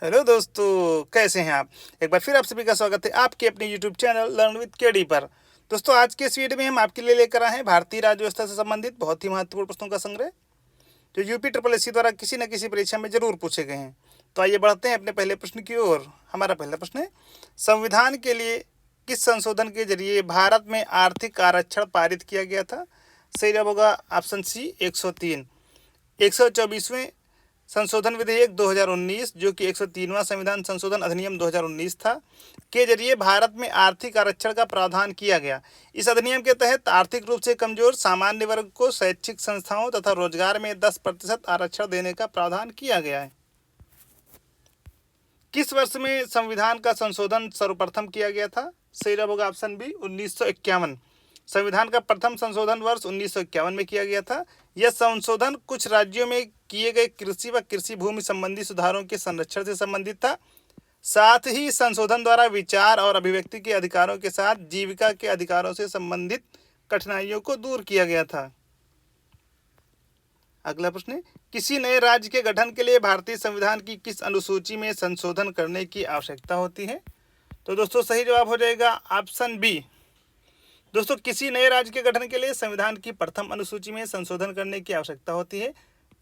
Hello दोस्तों, कैसे हैं आप। एक बार फिर आप सभी का स्वागत है आपके अपने YouTube channel learn with KD पर। दोस्तों, आज के इस वीडियो में हम आपके लिए लेकर आए हैं भारतीय राज्य व्यवस्था से संबंधित बहुत ही महत्वपूर्ण प्रश्नों का संग्रह, जो यूपी ट्रिपल एससी द्वारा किसी न किसी परीक्षा में जरूर पूछे गए हैं। तो आइए बढ़ते हैं अपने पहले प्रश्न की ओर। हमारा पहला प्रश्न है, संविधान के लिए किस संशोधन के जरिए भारत में आर्थिक आरक्षण पारित किया गया था। सही जवाब होगा ऑप्शन सी 103। 124वें संशोधन विधेयक 2019, जो कि 103वां संविधान संशोधन अधिनियम 2019 था, के जरिए भारत में आर्थिक आरक्षण का प्रावधान किया गया। इस अधिनियम के तहत आर्थिक रूप से कमजोर सामान्य वर्ग को शैक्षिक संस्थाओं तथा रोजगार में 10% आरक्षण देने का प्रावधान किया गया है। किस वर्ष में संविधान का संशोधन सर्वप्रथम किया गया था। सही जवाब होगा ऑप्शन बी 1951। संविधान का प्रथम संशोधन वर्ष 1951 में किया गया था। यह संशोधन कुछ राज्यों में किए गए कृषि व कृषि भूमि संबंधी सुधारों के संरक्षण से संबंधित था। साथ ही संशोधन द्वारा विचार और अभिव्यक्ति के अधिकारों के साथ जीविका के अधिकारों से संबंधित कठिनाइयों को दूर किया गया था। अगला प्रश्न है, किसी नए राज्य के गठन के लिए भारतीय संविधान की किस अनुसूची में संशोधन करने की आवश्यकता होती है। तो दोस्तों, सही जवाब हो जाएगा ऑप्शन बी। दोस्तों, किसी नए राज्य के गठन के लिए संविधान की प्रथम अनुसूची में संशोधन करने की आवश्यकता होती है।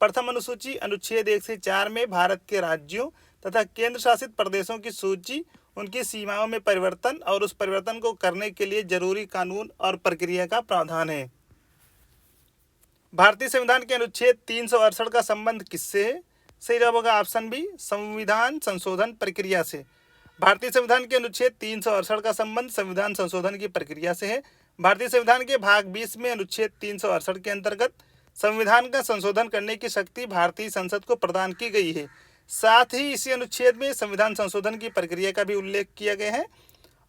प्रथम अनुसूची अनुच्छेद 1 से 4 में भारत के राज्यों तथा केंद्र शासित प्रदेशों की सूची, उनकी सीमाओं में परिवर्तन और उस परिवर्तन को करने के लिए जरूरी कानून और प्रक्रिया का प्रावधान है। भारतीय संविधान के अनुच्छेद 368 का संबंध किससे है। सही जवाब होगा ऑप्शन बी, संविधान संशोधन प्रक्रिया से। भारतीय संविधान के अनुच्छेद 368 का संबंध संविधान संशोधन की प्रक्रिया से है। भारतीय संविधान के भाग 20 में अनुच्छेद 368 के अंतर्गत संविधान का संशोधन करने की शक्ति भारतीय संसद को प्रदान की गई है। साथ ही इसी अनुच्छेद में संविधान संशोधन की प्रक्रिया का भी उल्लेख किया गया है।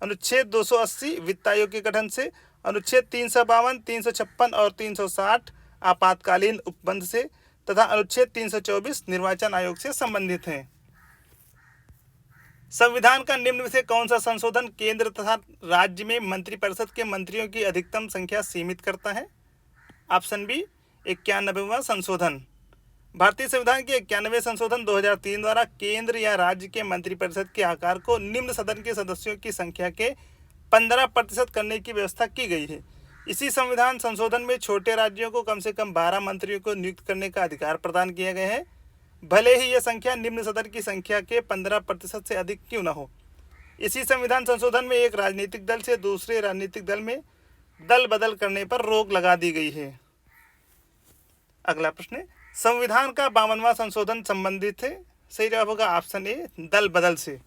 अनुच्छेद 280 वित्त आयोग के गठन से, अनुच्छेद 352, 356 और 360 आपातकालीन उपबंध से तथा अनुच्छेद 324 निर्वाचन आयोग से संबंधित हैं। संविधान का निम्न में से कौन सा संशोधन केंद्र तथा राज्य में मंत्रिपरिषद के मंत्रियों की अधिकतम संख्या सीमित करता है। ऑप्शन बी 91वां संशोधन। भारतीय संविधान के 91वें संशोधन 2003 द्वारा केंद्र या राज्य के मंत्रिपरिषद के आकार को निम्न सदन के सदस्यों की संख्या के 15% करने की व्यवस्था की गई है। इसी संविधान संशोधन में छोटे राज्यों को कम से कम 12 मंत्रियों को नियुक्त करने का अधिकार प्रदान किया गया है, भले ही यह संख्या निम्न सदन की संख्या के 15% से अधिक क्यों न हो। इसी संविधान संशोधन में एक राजनीतिक दल से दूसरे राजनीतिक दल में दल बदल करने पर रोक लगा दी गई है। अगला प्रश्न है, संविधान का 52वां संशोधन संबंधित है। सही जवाब होगा ऑप्शन ए, दल बदल से।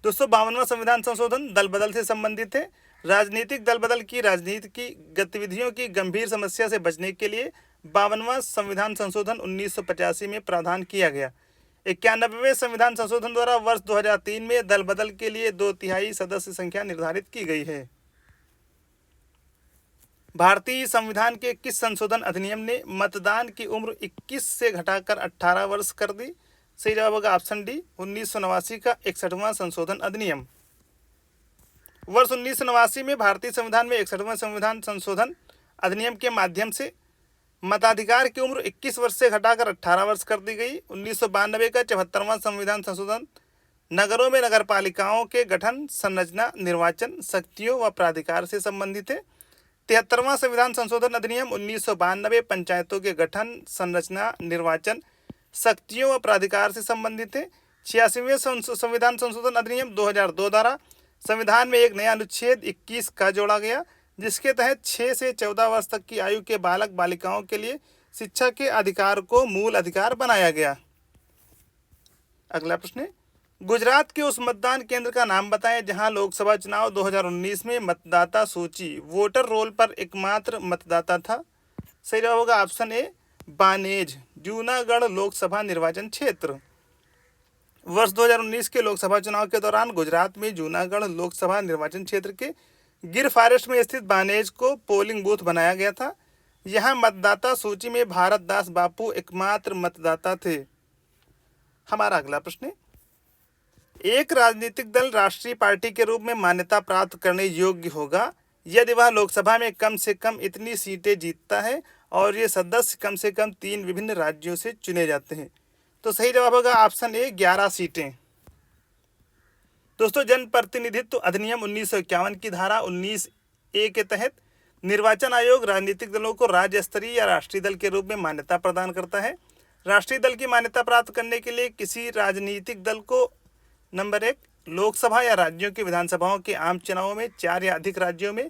दोस्तों, 52वां संविधान संशोधन दल बदल से संबंधित है। राजनीतिक दल बदल की राजनीति की गतिविधियों की गंभीर समस्या से बचने के लिए 52वां संविधान संशोधन 1985 में प्रावधान किया गया। 91वें संविधान संशोधन द्वारा वर्ष 2003 में दल बदल के लिए 2/3 सदस्य संख्या निर्धारित की गई है। भारतीय संविधान के किस संशोधन अधिनियम ने मतदान की उम्र 21 से घटाकर 18 वर्ष कर दी। सही जवाब होगा ऑप्शन डी, 1989 का 61वां संशोधन अधिनियम। वर्ष 1989 में भारतीय संविधान में 61वां संविधान संशोधन अधिनियम के माध्यम से मताधिकार की उम्र 21 वर्ष से घटाकर 18 वर्ष कर दी गई। 1992 का 74वां संविधान संशोधन नगरों में नगरपालिकाओं के गठन, संरचना, निर्वाचन, शक्तियों व प्राधिकार से संबंधित है। 73वां संविधान संशोधन अधिनियम 1992 पंचायतों के गठन, संरचना, निर्वाचन, शक्तियों व प्राधिकार से संबंधित है। 86वें संविधान संशोधन अधिनियम 2002 द्वारा संविधान में एक नया अनुच्छेद 21 का जोड़ा गया, जिसके तहत 6 से 14 वर्ष तक की आयु के बालक बालिकाओं के लिए शिक्षा के अधिकार को मूल अधिकार बनाया गया। अगला प्रश्न है, गुजरात के उस मतदान केंद्र का नाम बताएं जहां लोकसभा चुनाव 2019 में मतदाता सूची वोटर रोल पर एकमात्र मतदाता था। सही जवाब होगा ऑप्शन ए, बानेज, जूनागढ़ लोकसभा निर्वाचन क्षेत्र। वर्ष 2019 के लोकसभा चुनाव के दौरान गुजरात में जूनागढ़ लोकसभा निर्वाचन क्षेत्र के गिर फॉरेस्ट में स्थित बानेज को पोलिंग बूथ बनाया गया था। यहां मतदाता सूची में भारत दास बापू एकमात्र मतदाता थे। हमारा अगला प्रश्न है, एक राजनीतिक दल राष्ट्रीय पार्टी के रूप में मान्यता प्राप्त करने योग्य होगा यदि वह लोकसभा में कम से कम इतनी सीटें जीतता है और ये सदस्य कम से कम 3 विभिन्न राज्यों से चुने जाते हैं। तो सही जवाब होगा ऑप्शन ए, 11 सीटें। दोस्तों, जनप्रतिनिधित्व अधिनियम 1951 की धारा 19A के तहत निर्वाचन आयोग राजनीतिक दलों को राज्य स्तरीय या राष्ट्रीय दल के रूप में मान्यता प्रदान करता है। राष्ट्रीय दल की मान्यता प्राप्त करने के लिए किसी राजनीतिक दल को नंबर 1 लोकसभा या राज्यों की विधानसभाओं के आम चुनावों में 4 या अधिक राज्यों में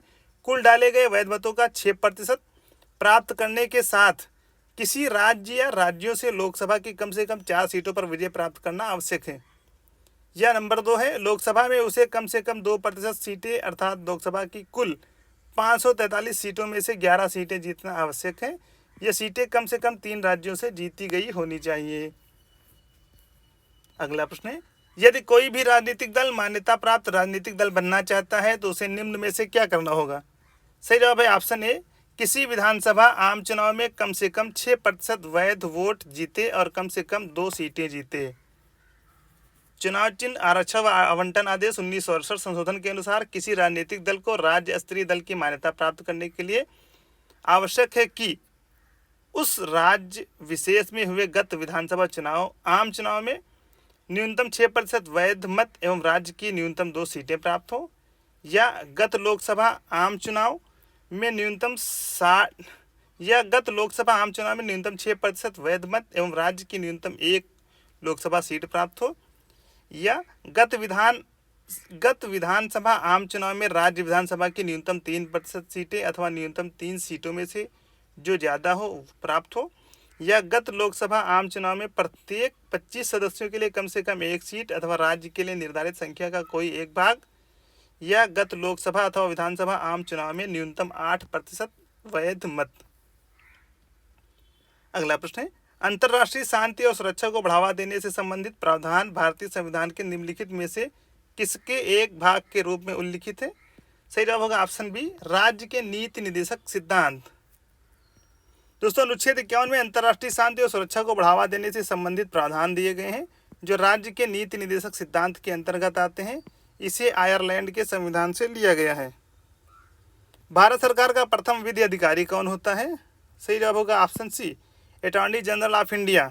कुल डाले गए वैध मतों का 6% प्राप्त करने के साथ किसी राज्य या राज्यों से लोकसभा की कम से कम 4 सीटों पर विजय प्राप्त करना आवश्यक है। या नंबर 2 है, लोकसभा में उसे कम से कम 2% सीटें अर्थात लोकसभा की कुल 543 सीटों में से 11 सीटें जीतना आवश्यक है। ये सीटें कम से कम 3 राज्यों से जीती गई होनी चाहिए। अगला प्रश्न है, यदि कोई भी राजनीतिक दल मान्यता प्राप्त राजनीतिक दल बनना चाहता है तो उसे निम्न में से क्या करना होगा? सही जवाब है ऑप्शन ए, किसी विधानसभा आम चुनाव में कम से कम 6% वैध वोट जीते और कम से कम 2 सीटें जीते। चुनाव चिन्ह आरक्षण व आवंटन आदेश 1968 संशोधन के अनुसार किसी राजनीतिक दल को राज्य स्तरीय दल की मान्यता प्राप्त करने के लिए आवश्यक है कि उस राज्य विशेष में हुए गत विधानसभा चुनाव आम चुनाव में न्यूनतम 6% वैध मत एवं राज्य की न्यूनतम 2 सीटें प्राप्त हो, या गत लोकसभा आम चुनाव में न्यूनतम 6% वैध मत एवं राज्य की न्यूनतम 1 लोकसभा सीट प्राप्त हो, या गत विधानसभा आम चुनाव में राज्य विधानसभा की न्यूनतम 3% सीटें अथवा न्यूनतम 3 सीटों में से जो ज़्यादा हो प्राप्त हो, या गत लोकसभा आम चुनाव में प्रत्येक 25 सदस्यों के लिए कम से कम 1 सीट अथवा राज्य के लिए निर्धारित संख्या का कोई एक भाग, या गत लोकसभा अथवा विधानसभा आम चुनाव में न्यूनतम 8% वैध मत। अगला प्रश्न है, अंतर्राष्ट्रीय शांति और सुरक्षा को बढ़ावा देने से संबंधित प्रावधान भारतीय संविधान के निम्नलिखित में से किसके एक भाग के रूप में उल्लिखित है? सही जवाब होगा ऑप्शन बी, राज्य के नीति निर्देशक सिद्धांत। दोस्तों, अनुच्छेद 51 में अंतर्राष्ट्रीय शांति और सुरक्षा को बढ़ावा देने से संबंधित प्रावधान दिए गए हैं जो राज्य के नीति निर्देशक सिद्धांत के अंतर्गत आते हैं। इसे आयरलैंड के संविधान से लिया गया है। भारत सरकार का प्रथम विधि अधिकारी कौन होता है? सही जवाब होगा option C, attorney general of India.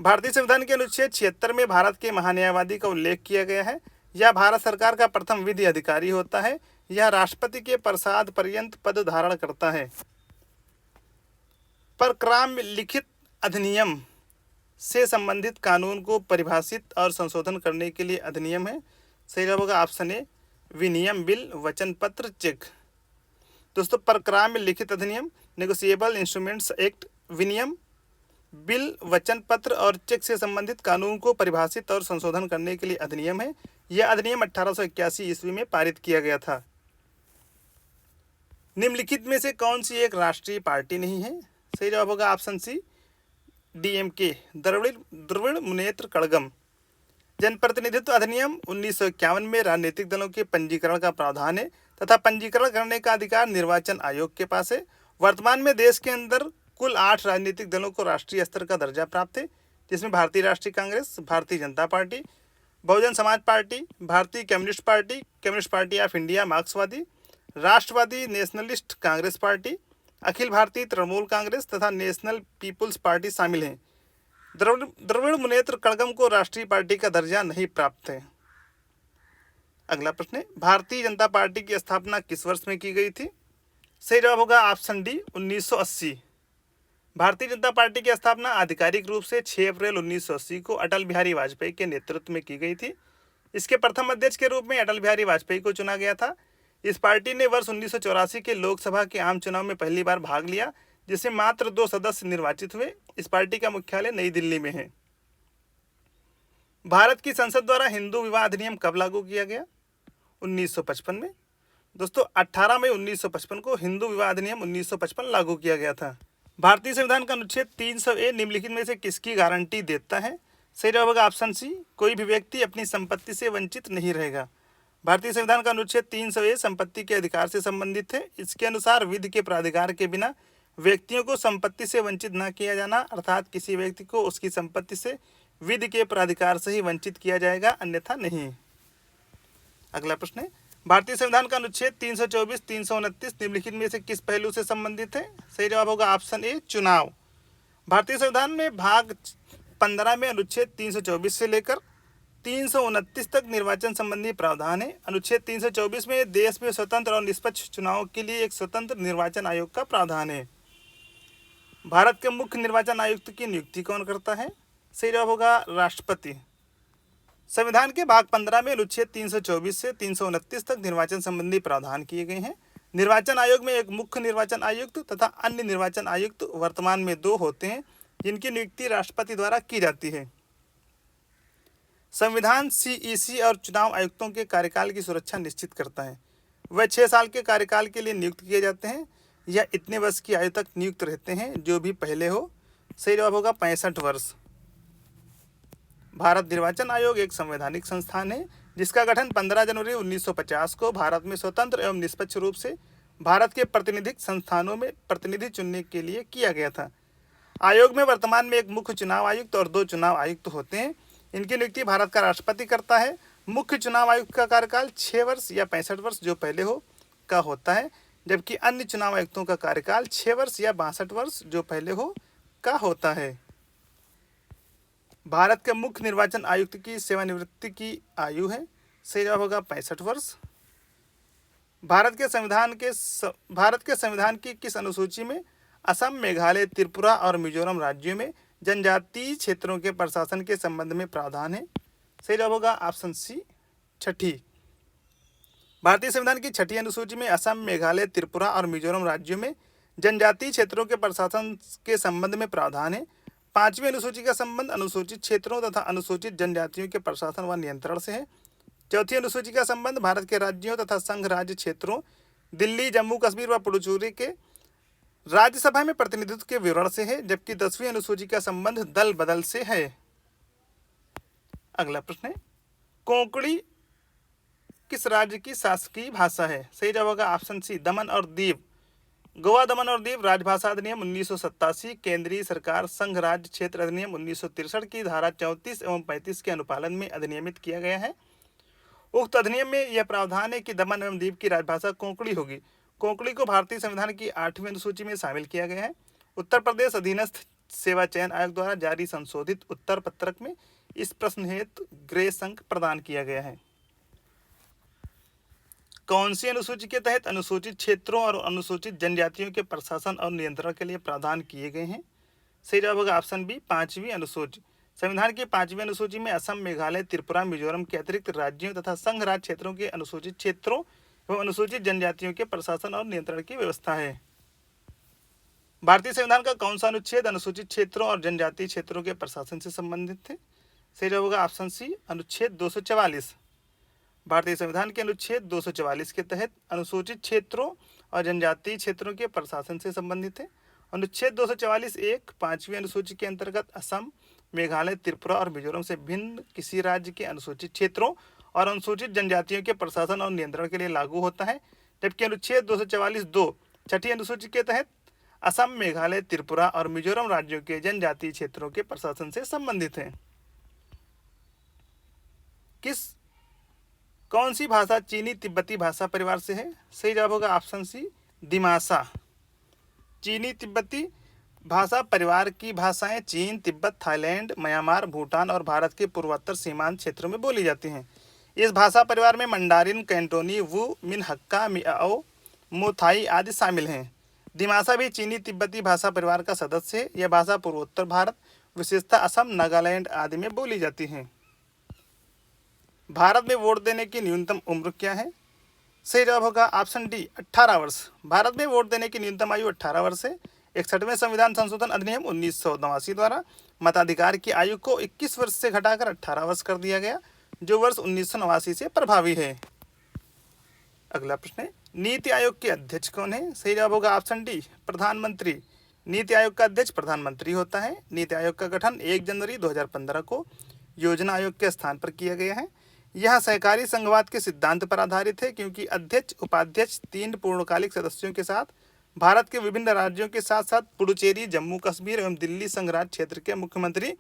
भारतीय संविधान के अनुच्छेद 76 में भारत के महान्यायवादी का उल्लेख किया गया है। यह भारत सरकार का प्रथम विधि अधिकारी होता है। यह राष्ट्रपति के प्रसाद पर्यंत पद धारण करता है। परक्राम्य लिखित अधिनियम से संबंधित कानून को परिभाषित और संशोधन करने के लिए अधिनियम है। सही जवाब होगा ऑप्शन ए, विनियम बिल वचन पत्र चेक। दोस्तों, परक्राम्य लिखित अधिनियम नेगोशिएबल इंस्ट्रूमेंट्स एक्ट विनियम बिल वचन पत्र और चेक से संबंधित कानून को परिभाषित और संशोधन करने के लिए अधिनियम है। यह अधिनियम 1881 ईस्वी में पारित किया गया था। निम्नलिखित में से कौन सी एक राष्ट्रीय पार्टी नहीं है? सही जवाब होगा option C, DMK Dravida Munnetra Kazhagam. जनप्रतिनिधित्व अधिनियम 1951 में राजनीतिक दलों के पंजीकरण का प्रावधान है तथा पंजीकरण करने का अधिकार निर्वाचन आयोग के पास है। वर्तमान में देश के अंदर कुल 8 राजनीतिक दलों को राष्ट्रीय स्तर का दर्जा प्राप्त है, जिसमें भारतीय राष्ट्रीय कांग्रेस, भारतीय जनता पार्टी, बहुजन समाज पार्टी, भारतीय कम्युनिस्ट पार्टी ऑफ इंडिया मार्क्सवादी, राष्ट्रवादी नेशनलिस्ट कांग्रेस पार्टी, अखिल भारतीय तृणमूल कांग्रेस तथा नेशनल पीपुल्स पार्टी शामिल हैं। द्रविड़ मुनेत्र कड़गम को राष्ट्रीय पार्टी का दर्जा नहीं प्राप्त है। अगला प्रश्न है, भारतीय जनता पार्टी की स्थापना किस वर्ष में की गई थी? सही जवाब होगा option D, 1980। Bharatiya Janata party की स्थापना आधिकारिक रूप से 6 अप्रैल 1980 को अटल बिहारी वाजपेयी के नेतृत्व में की गई थी। इसके प्रथम अध्यक्ष के रूप में अटल बिहारी वाजपेयी को चुना गया था। इस पार्टी ने वर्ष 1984 के लोकसभा के आम चुनाव में पहली बार भाग लिया, जिसमें मात्र 2 सदस्य निर्वाचित हुए। इस पार्टी का मुख्यालय नई दिल्ली में है। भारत की संसद द्वारा हिंदू विवाह अधिनियम कब लागू किया गया? 1955 में। दोस्तों, 18 मई 1955 को हिंदू विवाह अधिनियम 1955 लागू किया गया था। भारतीय संविधान का अनुच्छेद 300A निम्नलिखित में से किसकी गारंटी देता है? सही जवाब होगा ऑप्शन सी, कोई भी व्यक्ति अपनी संपत्ति से वंचित नहीं रहेगा। भारतीय संविधान का अनुच्छेद 300A संपत्ति के अधिकार से संबंधित है। इसके अनुसार विधि के प्राधिकार के बिना व्यक्तियों को संपत्ति से वंचित न किया जाना, अर्थात किसी व्यक्ति को उसकी संपत्ति से विधि के प्राधिकार से ही वंचित किया जाएगा, अन्यथा नहीं। अगला प्रश्न है, भारतीय संविधान का अनुच्छेद 324, 329 निम्नलिखित में से किस पहलू से संबंधित है? सही जवाब होगा ऑप्शन ए, चुनाव। भारतीय संविधान में भाग 15 में अनुच्छेद 324 से लेकर 329 तक निर्वाचन संबंधी प्रावधान है। अनुच्छेद 324 में देश में स्वतंत्र और निष्पक्ष चुनाव के लिए एक स्वतंत्र निर्वाचन आयोग का प्रावधान है। भारत के मुख्य निर्वाचन आयुक्त की नियुक्ति कौन करता है? सही जवाब होगा राष्ट्रपति। संविधान के भाग 15 में अनुच्छेद 324 से 329 तक निर्वाचन संबंधी प्रावधान किए गए हैं। निर्वाचन आयोग में एक मुख्य निर्वाचन आयुक्त तथा अन्य निर्वाचन आयुक्त वर्तमान में 2 होते हैं, जिनकी नियुक्ति राष्ट्रपति द्वारा की जाती है। संविधान सीईसी और चुनाव आयुक्तों के कार्यकाल की सुरक्षा निश्चित करता है। वह 6 साल के कार्यकाल के लिए नियुक्त किए जाते हैं या इतने वर्ष की आयु तक नियुक्त रहते हैं जो भी पहले हो। सही जवाब होगा 65 वर्ष। भारत निर्वाचन आयोग एक संवैधानिक संस्थान है जिसका गठन 15 जनवरी 1950 को भारत में स्वतंत्र एवं निष्पक्ष रूप से भारत के प्रतिनिधिक संस्थानों में प्रतिनिधि चुनने के लिए किया गया था। आयोग में वर्तमान में एक मुख्य चुनाव आयुक्त और 2 चुनाव आयुक्त होते हैं। इनकी नियुक्ति भारत का राष्ट्रपति करता है। मुख्य चुनाव आयुक्त का कार्यकाल 6 वर्ष या 65 वर्ष जो पहले हो का होता है, जबकि अन्य चुनाव आयुक्तों का कार्यकाल 6 वर्ष या 62 वर्ष जो पहले हो का होता है। भारत के मुख्य निर्वाचन आयुक्त की सेवानिवृत्ति की आयु है। सही जवाब होगा 65 वर्ष। भारत के संविधान की किस अनुसूची में असम, मेघालय, त्रिपुरा और मिजोरम राज्यों में जनजातीय क्षेत्रों के प्रशासन के संबंध में प्रावधान है? सही जवाब होगा ऑप्शन सी, 6ठी। भारतीय संविधान की 6ठी अनुसूची में असम, मेघालय, त्रिपुरा और मिजोरम राज्यों में जनजातीय क्षेत्रों के प्रशासन के संबंध में प्रावधान है। 5वीं अनुसूची का संबंध अनुसूचित क्षेत्रों तथा अनुसूचित जनजातियों के प्रशासन व नियंत्रण से है। 4थी अनुसूची का संबंध भारत के राज्यों तथा संघ राज्य क्षेत्रों दिल्ली, जम्मू कश्मीर व पुडुचेरी के राज्यसभा में प्रतिनिधित्व के विवरण से है, जबकि 10वीं अनुसूची का संबंध दल बदल से है। अगला प्रश्न है, कोंकणी किस राज्य की शासकीय भाषा है? सही जवाब होगा ऑप्शन सी, दमन और दीव। गोवा, दमन और दीव राजभाषा अधिनियम 1987, केंद्रीय सरकार संघ राज्य क्षेत्र अधिनियम 1963 की धारा 34 एवं 35 के अनुपालन में अधिनियमित किया गया है। उक्त अधिनियम में यह प्रावधान है कि दमन एवं दीव की राजभाषा कोंकणी होगी। कोंकणी को भारतीय संविधान की 8वीं अनुसूची में शामिल किया गया है। उत्तर प्रदेश अधीनस्थ सेवा चयन आयोग द्वारा जारी संशोधित उत्तर पत्रक में इस प्रश्न हेतु ग्रेस अंक प्रदान किया गया है। कौन सी अनुसूची के तहत अनुसूचित क्षेत्रों और अनुसूचित जनजातियों के प्रशासन और नियंत्रण के लिए प्रावधान किए गए हैं? सही जवाब होगा ऑप्शन बी, 5वीं अनुसूची। संविधान की 5वीं अनुसूची में असम, मेघालय, त्रिपुरा, मिजोरम के अतिरिक्त राज्यों तथा संघ राज्य क्षेत्रों के अनुसूचित क्षेत्रों एवं अनुसूचित जनजातियों के प्रशासन और नियंत्रण की व्यवस्था है। भारतीय संविधान का कौन सा अनुच्छेद अनुसूचित क्षेत्रों और जनजातीय क्षेत्रों के प्रशासन से संबंधित है? सही जवाब होगा ऑप्शन सी, अनुच्छेद 244। भारतीय संविधान के अनुच्छेद 244 के तहत अनुसूचित क्षेत्रों और जनजातीय क्षेत्रों के प्रशासन से संबंधित है। अनुच्छेद 244(1) 5वीं अनुसूची के अंतर्गत असम, मेघालय, त्रिपुरा और मिजोरम से भिन्न किसी राज्य के अनुसूचित क्षेत्रों और अनुसूचित जनजातियों के प्रशासन और नियंत्रण के लिए लागू होता है, जबकि अनुच्छेद 244(2) 6ठी अनुसूची के तहत असम, मेघालय, त्रिपुरा और मिजोरम राज्यों के जनजातीय क्षेत्रों के प्रशासन से संबंधित है। कौन सी भाषा चीनी तिब्बती भाषा परिवार से है? सही जवाब होगा ऑप्शन सी, दिमासा। चीनी तिब्बती भाषा परिवार की भाषाएं चीन, तिब्बत, थाईलैंड, म्यांमार, भूटान और भारत के पूर्वोत्तर सीमांत क्षेत्रों में बोली जाती हैं। इस भाषा परिवार में मंडारिन, कैंटोनी, वू, मिन हक्का, मियाओ, मोथाई आदि शामिल हैं। दिमासा भी चीनी तिब्बती भाषा परिवार का सदस्य है। यह भाषा पूर्वोत्तर भारत, विशेषतः असम, नागालैंड आदि में बोली जाती हैं। भारत में वोट देने की न्यूनतम उम्र क्या है? सही जवाब होगा ऑप्शन डी, 18 वर्ष। भारत में वोट देने की न्यूनतम आयु 18 वर्ष है। 61वें संविधान संशोधन अधिनियम 1989 द्वारा मताधिकार की आयु को 21 वर्ष से घटाकर 18 वर्ष कर दिया गया, जो वर्ष 1989 से प्रभावी है। अगला प्रश्न है, नीति आयोग के अध्यक्ष कौन है? सही जवाब होगा ऑप्शन डी, प्रधानमंत्री। नीति आयोग का अध्यक्ष प्रधानमंत्री होता है। नीति आयोग का गठन 1 जनवरी 2015 को योजना आयोग के स्थान पर किया गया है। यह सहकारी संघवाद के सिद्धांत पर आधारित है, क्योंकि अध्यक्ष, उपाध्यक्ष 3 पूर्णकालिक सदस्यों के साथ भारत के विभिन्न राज्यों के साथ साथ पुडुचेरी, जम्मू कश्मीर एवं दिल्ली संघ राज्य क्षेत्र के मुख्यमंत्री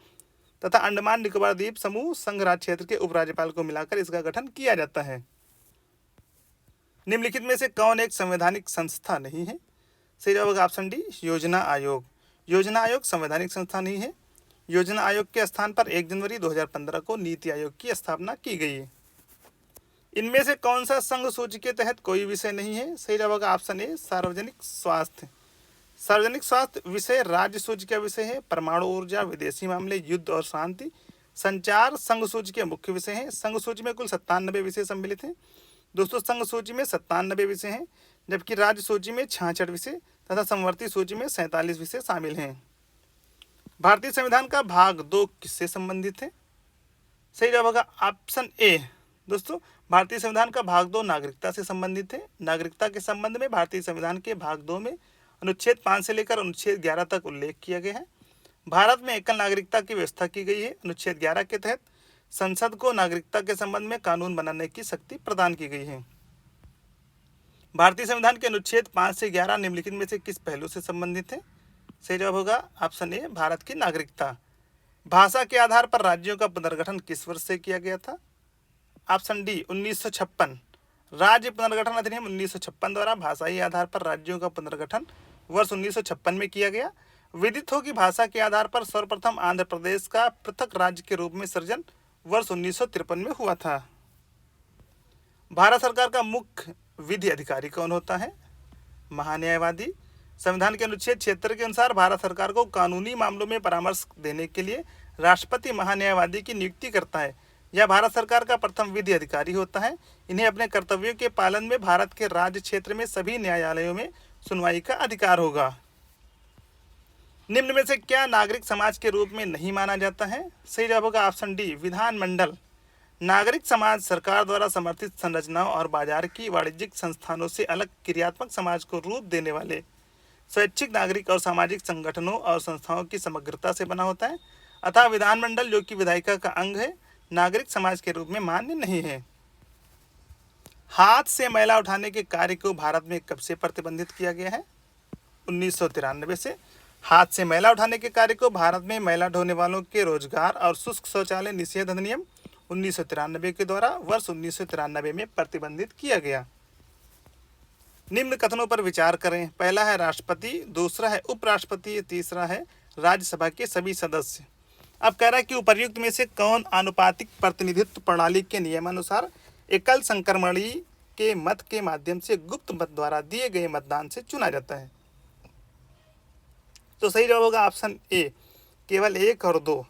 तथा अंडमान निकोबार द्वीप समूह संघ राज्य क्षेत्र के उपराज्यपाल को मिलाकर इसका गठन किया जाता है। निम्नलिखित में से कौन एक संवैधानिक संस्था नहीं है? सही जवाब होगा ऑप्शन डी, योजना आयोग। योजना आयोग संवैधानिक संस्था नहीं है। योजना आयोग के स्थान पर 1 जनवरी 2015 को नीति आयोग की स्थापना की गई है। इनमें से कौन सा संघ सूची के तहत कोई विषय नहीं है? सही जवाब होगा ऑप्शन ए सार्वजनिक स्वास्थ्य। सार्वजनिक स्वास्थ्य विषय राज्य सूची का विषय है। परमाणु ऊर्जा, विदेशी मामले, युद्ध और शांति, संचार संघ सूची के मुख्य विषय हैं। संघ सूची में कुल 97 विषय सम्मिलित हैं। दोस्तों संघ सूची में 97 विषय हैं, जबकि राज्य सूची में 66 विषय तथा समवर्ती सूची में 47 विषय शामिल हैं। भारतीय संविधान का भाग 2 किससे संबंधित है? सही जवाब होगा ऑप्शन ए। दोस्तों भारतीय संविधान का भाग 2 नागरिकता से संबंधित है। नागरिकता के संबंध में भारतीय संविधान के भाग 2 में अनुच्छेद 5 से लेकर अनुच्छेद 11 तक उल्लेख किया गया है। भारत में एकल नागरिकता की व्यवस्था की गई है। अनुच्छेद 11 के तहत संसद को नागरिकता के संबंध में कानून बनाने की शक्ति प्रदान की गई है। भारतीय संविधान के अनुच्छेद 5 से 11 निम्नलिखित में से किस पहलू से संबंधित है? सही जवाब होगा ऑप्शन ए भारत की नागरिकता। भाषा के आधार पर राज्यों का पुनर्गठन किस वर्ष से किया गया था? Option D 1956। राज्य पुनर्गठन अधिनियम 1956 द्वारा भाषाई आधार पर राज्यों का पुनर्गठन वर्ष 1956 में किया गया। विदित हो कि भाषा के आधार पर सर्वप्रथम आंध्र प्रदेश का पृथक राज्य के रूप में सृजन वर्ष 1953 में हुआ था। भारत सरकार का मुख्य विधि अधिकारी कौन होता है? महान्यायवादी। संविधान के अनुच्छेद 76 के अनुसार भारत सरकार को कानूनी मामलों में परामर्श देने के लिए राष्ट्रपति महान्यायवादी की नियुक्ति करता है। यह भारत सरकार का प्रथम विधि अधिकारी होता है। इन्हें अपने कर्तव्यों के पालन में भारत के राज्य क्षेत्र में सभी न्यायालयों में सुनवाई का अधिकार होगा। निम्न में से क्या नागरिक समाज के रूप में नहीं माना जाता है? सही जवाब होगा ऑप्शन डी विधानमंडल। नागरिक समाज सरकार द्वारा समर्थित संरचनाओं और बाजार की वाणिज्यिक संस्थानों से अलग क्रियात्मक समाज को रूप देने वाले स्वैच्छिक नागरिक और सामाजिक संगठनों और संस्थाओं की समग्रता से बना होता है। अतः विधानमंडल, जो कि विधायिका का अंग है, नागरिक समाज के रूप में मान्य नहीं है। हाथ से मैला उठाने के कार्य को भारत में कब से प्रतिबंधित किया गया है? 1993 से। हाथ से मैला उठाने के कार्य को भारत में मैला ढोने वालों के रोजगार और शुष्क शौचालय निषेध अधिनियम 1993 के द्वारा वर्ष 1993 में प्रतिबंधित किया गया। निम्न कथनों पर विचार करें। पहला है राष्ट्रपति, दूसरा है उपराष्ट्रपति, तीसरा है राज्यसभा के सभी सदस्य। अब कह रहा है कि उपर्युक्त में से कौन आनुपातिक प्रतिनिधित्व प्रणाली के नियमानुसार एकल संक्रमणी के मत के माध्यम से गुप्त मत द्वारा दिए गए मतदान से चुना जाता है? तो सही जवाब होगा ऑप्शन ए केवल 1 और 2।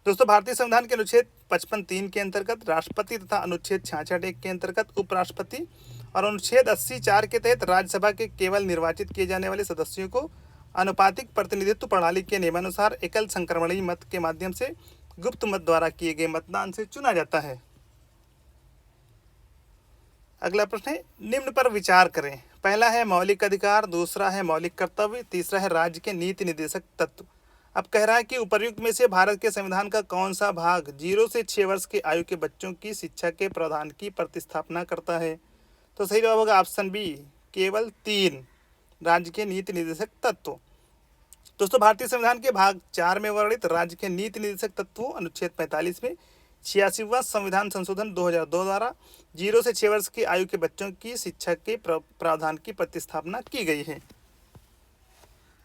दोस्तों भारतीय संविधान के अनुच्छेद 55(3) के अंतर्गत राष्ट्रपति तथा अनुच्छेद 66(1) के अंतर्गत उपराष्ट्रपति और अनुच्छेद 80(4) के तहत राज्यसभा के केवल निर्वाचित किए जाने वाले सदस्यों को आनुपातिक प्रतिनिधित्व प्रणाली के नियमानुसार एकल संक्रमणी मत के माध्यम से गुप्त मत द्वारा किए गए मतदान से चुना जाता है। अगला प्रश्न है निम्न पर विचार करें। पहला है मौलिक अधिकार, दूसरा है मौलिक कर्तव्य, तीसरा है राज्य के नीति निर्देशक तत्व। अब कह रहा है कि उपर्युक्त में से भारत के संविधान का कौन सा भाग 0 से 6 वर्ष की आयु के बच्चों की शिक्षा के प्रावधान की प्रतिस्थापना करता है? तो सही जवाब होगा ऑप्शन बी केवल 3 राज्य के नीति निर्देशक तत्व। दोस्तों भारतीय संविधान के भाग 4 में वर्णित राज्य के नीति निर्देशक तत्वों अनुच्छेद 45 में 86वां संविधान संशोधन 2002 द्वारा 0 से 6 वर्ष की आयु के बच्चों की शिक्षा के प्रावधान की प्रतिस्थापना की गई है।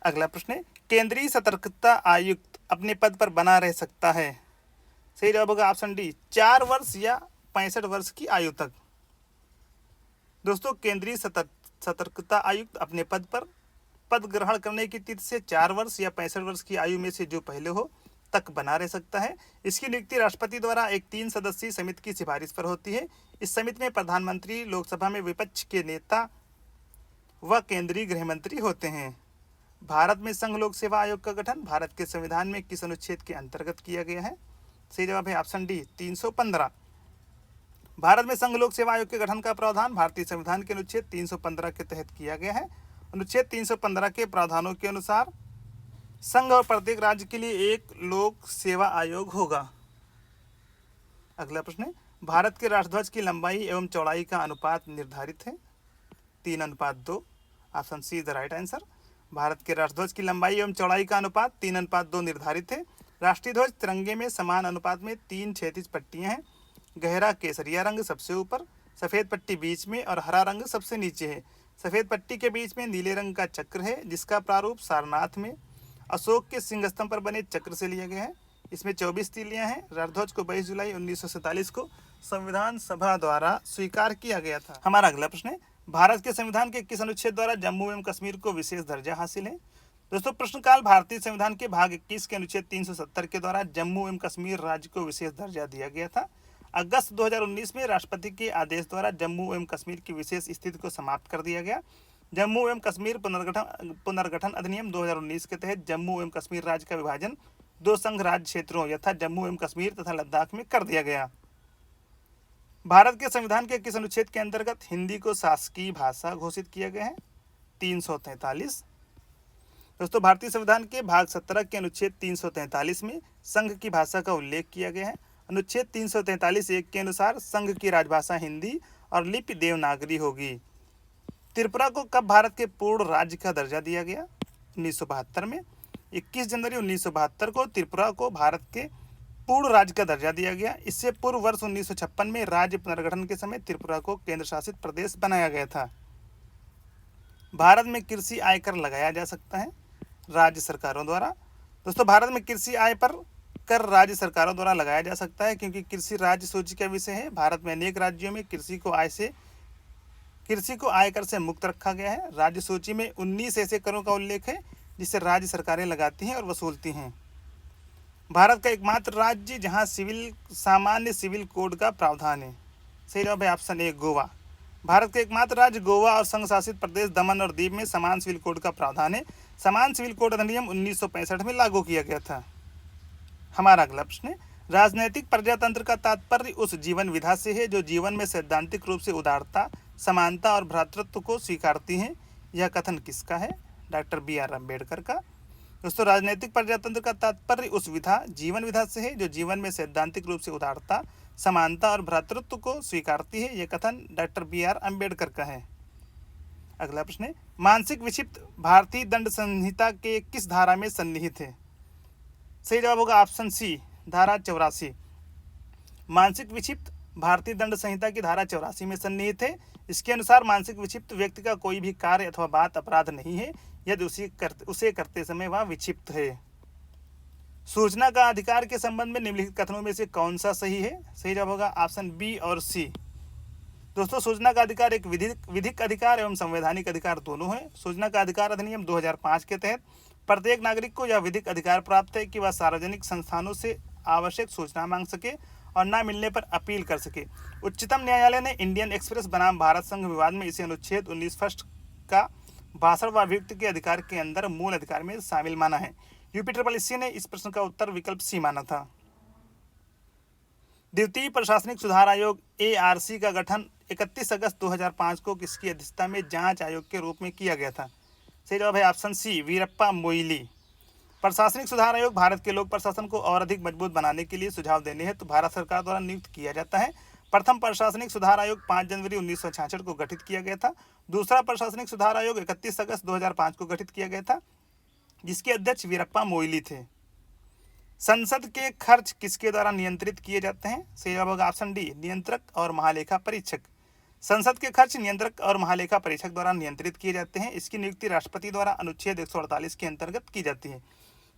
अगला प्रश्न है केंद्रीय सतर्कता आयुक्त अपने पद पर बना रह सकता है? सही जवाब होगा ऑप्शन डी 4 वर्ष या 65 वर्ष की आयु तक। दोस्तों केंद्रीय सतर्कता आयुक्त अपने पद ग्रहण करने की तिथि से 4 वर्ष या 65 वर्ष की आयु में से जो पहले हो तक बना रह सकता है। इसकी नियुक्ति राष्ट्रपति द्वारा एक 3 सदस्यीय समिति की सिफारिश पर होती है। इस समिति में प्रधानमंत्री, लोकसभा में विपक्ष के नेता व केंद्रीय गृह मंत्री होते हैं। भारत में संघ लोक सेवा आयोग का गठन भारत के संविधान में किस अनुच्छेद के अंतर्गत किया गया है? सही जवाब है ऑप्शन डी 315। भारत में संघ लोक सेवा आयोग के गठन का प्रावधान भारतीय संविधान के अनुच्छेद 315 के तहत किया गया है। अनुच्छेद 315 के प्रावधानों के अनुसार संघ और प्रत्येक राज्य के लिए एक लोक सेवा आयोग होगा। अगला प्रश्न है भारत के राष्ट्रध्वज की लंबाई एवं चौड़ाई का अनुपात निर्धारित है? 3:2। Option see the right answer. Bharat के राष्ट्रध्वज की लंबाई एवं चौड़ाई का अनुपात 3:2 निर्धारित है। राष्ट्रीय ध्वज तिरंगे में समान अनुपात में 3 क्षैतिज पट्टियां हैं। गहरा केसरिया रंग सबसे ऊपर, सफ़ेद पट्टी बीच में और हरा रंग सबसे नीचे है। सफ़ेद पट्टी के बीच में नीले रंग का चक्र है जिसका प्रारूप सारनाथ में अशोक के सिंह स्तंभ पर बने चक्र से लिया गया है। इसमें 24 तीलियां हैं। रणध्वज को 22 जुलाई 1947 को संविधान सभा द्वारा स्वीकार किया गया था। हमारा अगला प्रश्न है, भारत के संविधान के किस अनुच्छेद द्वारा जम्मू एवं कश्मीर को विशेष दर्जा हासिल है? दोस्तों, प्रश्नकाल भारतीय संविधान के भाग 21 के अनुच्छेद 370 के द्वारा जम्मू एवं कश्मीर राज्य को विशेष दर्जा दिया गया था। अगस्त 2019 में राष्ट्रपति के आदेश द्वारा जम्मू एवं कश्मीर की विशेष स्थिति को समाप्त कर दिया गया। जम्मू एवं कश्मीर पुनर्गठन अधिनियम 2019 के तहत जम्मू एवं कश्मीर राज्य का विभाजन 2 संघ राज्य क्षेत्रों यथा जम्मू एवं कश्मीर तथा लद्दाख में कर दिया गया। भारत के संविधान के किस अनुच्छेद के अंतर्गत हिंदी को शासकीय भाषा घोषित किया गया है? 343। दोस्तों, भारतीय संविधान के भाग 17 के अनुच्छेद 343 में संघ की भाषा का उल्लेख किया गया है। अनुच्छेद 343(1) के अनुसार संघ की राजभाषा हिंदी और लिपि देवनागरी होगी। त्रिपुरा को कब भारत के पूर्ण राज्य का दर्जा दिया गया? 1972 में। 21 जनवरी 1972 को त्रिपुरा को भारत के पूर्ण राज्य का दर्जा दिया गया। इससे पूर्व वर्ष 1956 में राज्य पुनर्गठन के समय त्रिपुरा को केंद्र शासित प्रदेश बनाया गया था। भारत में कृषि आय कर लगाया जा सकता है राज्य सरकारों द्वारा। दोस्तों, भारत में कृषि आय पर कर राज्य सरकारों द्वारा लगाया जा सकता है क्योंकि कृषि राज्य सूची का विषय है। भारत में अनेक राज्यों में कृषि को आयकर से मुक्त रखा गया है। राज्य सूची में 19 ऐसे करों का उल्लेख है जिसे राज्य सरकारें लगाती हैं और वसूलती हैं। भारत का एकमात्र राज्य जहां सामान्य सिविल कोड का प्रावधान है। सही जवाब है ऑप्शन ए, गोवा। भारत का एकमात्र राज्य गोवा और संघ शासित प्रदेश दमन और दीव में समान सिविल कोड का प्रावधान है। समान सिविल कोड अधिनियम 1965 में लागू किया गया था। हमारा अगला प्रश्न है, राजनैतिक प्रजातंत्र का तात्पर्य उस जीवन विधा से है जो जीवन में सैद्धांतिक रूप से उदारता, समानता और भ्रातृत्व को स्वीकारती है। यह कथन किसका है? Doctor B.R. अम्बेडकर का। दोस्तों, राजनीतिक प्रजातंत्र का तात्पर्य उस जीवन विधा से है जो जीवन में सैद्धांतिक रूप से उदारता, समानता और भ्रातृत्व को स्वीकारती है। यह कथन डॉक्टर B.R. अम्बेडकर का है। अगला प्रश्न है, मानसिक विक्षिप्त भारतीय दंड संहिता के किस धारा में सन्निहित है? सही जवाब होगा ऑप्शन सी, धारा 84। मानसिक विक्षिप्त भारतीय दंड संहिता की धारा 84 में सन्निहित है। इसके अनुसार मानसिक विक्षिप्त व्यक्ति का कोई भी कार्य अथवा बात अपराध नहीं है यदि उसे करते समय वह विक्षिप्त है। सूचना का अधिकार के संबंध में निम्नलिखित कथनों में से कौन सा सही है? सही जवाब होगा ऑप्शन बी और सी। दोस्तों, सूचना का अधिकार एक विधिक अधिकार एवं संवैधानिक अधिकार दोनों है। सूचना का अधिकार अधिनियम 2005 के तहत प्रत्येक नागरिक को यह विधिक अधिकार प्राप्त है कि वह सार्वजनिक संस्थानों से आवश्यक सूचना मांग सके और न मिलने पर अपील कर सके। उच्चतम न्यायालय ने इंडियन एक्सप्रेस बनाम भारत संघ विवाद में इसे अनुच्छेद 19 फर्स्ट का भाषण व अभिव्यक्ति के अधिकार के अंदर मूल अधिकार में शामिल माना है। यूपीट्रिपलसी ने इस प्रश्न का उत्तर विकल्प सी माना था। द्वितीय प्रशासनिक सुधार आयोग ARC का गठन 31 अगस्त 2005 को किसकी अध्यक्षता में जांच आयोग के रूप में किया गया था? सही जवाब है ऑप्शन सी, वीरप्पा मोइली। प्रशासनिक सुधार आयोग भारत के लोक प्रशासन को और अधिक मजबूत बनाने के लिए सुझाव देने हेतु भारत सरकार द्वारा नियुक्त किया जाता है। प्रथम प्रशासनिक सुधार आयोग 5 जनवरी 1966 को गठित किया गया था। दूसरा प्रशासनिक सुधार आयोग 31 अगस्त 2005 को गठित किया गया था, जिसके अध्यक्ष वीरप्पा मोइली थे। संसद के खर्च किसके द्वारा नियंत्रित किए जाते हैं? सही जवाब होगा ऑप्शन डी, नियंत्रक और महालेखा परीक्षक। संसद के खर्च नियंत्रक और महालेखा परीक्षक द्वारा नियंत्रित किए जाते हैं। इसकी नियुक्ति राष्ट्रपति द्वारा अनुच्छेद 148 के अंतर्गत की जाती है।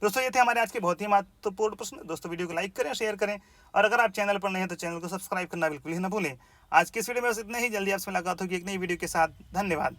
दोस्तों, ये थे हमारे आज के बहुत ही महत्वपूर्ण प्रश्न। दोस्तों, वीडियो को लाइक करें, शेयर करें और अगर आप चैनल पर नए हैं तो चैनल को सब्सक्राइब करना बिल्कुल ही न भूलें। आज के इस वीडियो में बस इतना ही। जल्दी आपसे मुलाकात होगी एक नई वीडियो के साथ। धन्यवाद।